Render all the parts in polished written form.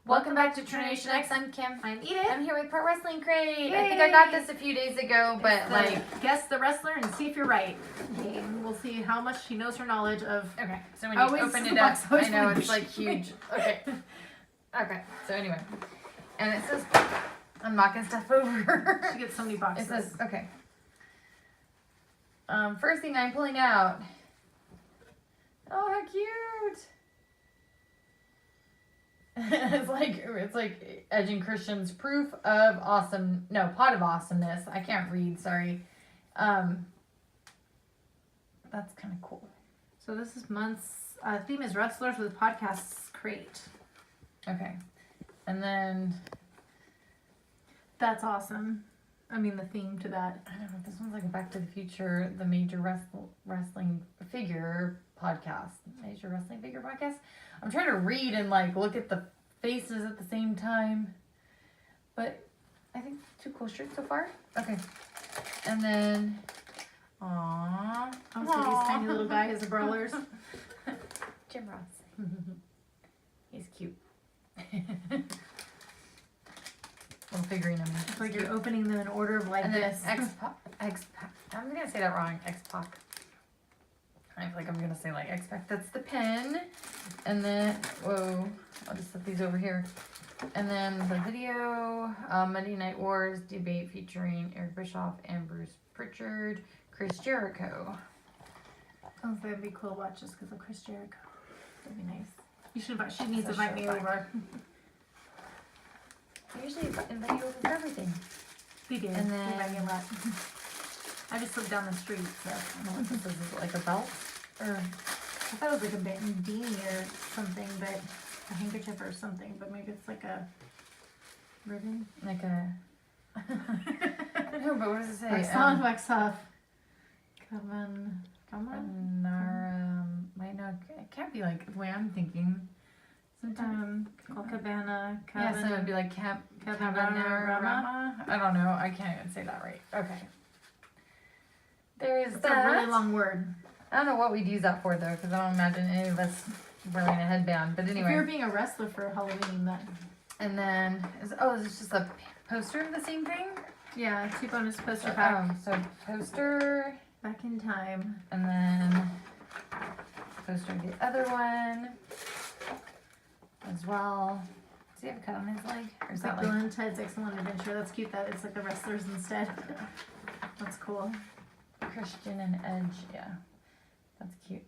Welcome back to True Nation X. I'm Kim. I'm Edith. I'm here with Pro Wrestling Crate. Yay. I think I got this a few days ago, but guess the wrestler and see if you're right. Okay. We'll see how much she knows her knowledge of. Okay. So when you open it up, I know it's like huge. Okay. Okay. So anyway, and it says I'm knocking stuff over. She gets so many boxes. It says okay. First thing I'm pulling out. Oh, how cute! it's like Edge and Christian's proof of awesome. No, pot of awesomeness. I can't read. Sorry. That's kind of cool. So this is month's theme is wrestlers with podcasts crate. Okay, and then that's awesome. I mean, the theme to that. I don't know. This one's like a Back to the Future, the Major Wrestling Figure podcast. Major Wrestling Figure podcast. I'm trying to read and like look at the faces at the same time, but I think two cool shirts so far. Okay, and then, aww, these tiny little guys, the brawlers. Jim Ross. He's cute. Little figurine of me. It's like you're opening them in order of like and this. I'm gonna say that wrong. X-Pac. I feel like I'm gonna say like X-Pac. That's the pen. And then, whoa, I'll just set these over here. And then the video, Monday Night Wars debate featuring Eric Bischoff and Bruce Pritchard, Chris Jericho. Oh, that'd be cool to watch just because of Chris Jericho. That'd be nice. You should invite. She needs to invite me over. I usually invite you over for everything. We did. And then a lot. I just lived down the street, so I don't know what this is. Is it like a belt? Or I thought it was like a bandini or something, but a handkerchief or something, but maybe it's like a ribbon. Like a no, but what does it say? Wax on, wax off. Might not. It can't be like the way I'm thinking. Cabana. Yeah, so it'd be like Cabanarama. I don't know. I can't even say that right. Okay. There's a really long word. I don't know what we'd use that for though, because I don't imagine any of us wearing a headband. But anyway. If you're being a wrestler for Halloween, then. And then is this just a poster of the same thing? Yeah, 2 bonus poster pack. So poster. Back in time. And then poster of the other one. As well. Does he have a cut on his leg? Or is that Bill and Ted's Excellent Adventure. That's cute that it's like the wrestlers instead. That's cool. Christian and Edge, yeah. That's cute.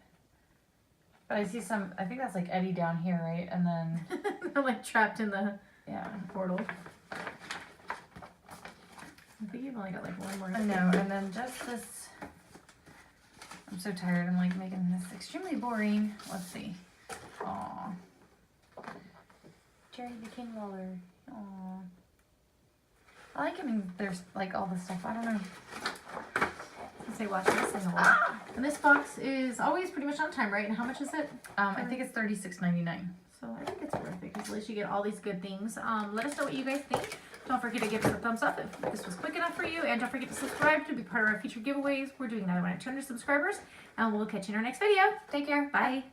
But I see some, I think that's like Eddie down here, right? And then... They're like trapped in the portal. I think you've only got like one more. I know, and then just this... I'm so tired. I'm like making this extremely boring. Let's see. Aww. Jerry the King Lawler. Aww. I like him in there's like all this stuff. I don't know. Say watch this thing a lot. And this box is always pretty much on time, right? And how much is it? I think it's $36.99. So I think it's worth it because at least you get all these good things. Let us know what you guys think. Don't forget to give us a thumbs up if this was quick enough for you. And don't forget to subscribe to be part of our future giveaways. We're doing another one at 200 subscribers. And we'll catch you in our next video. Take care. Bye.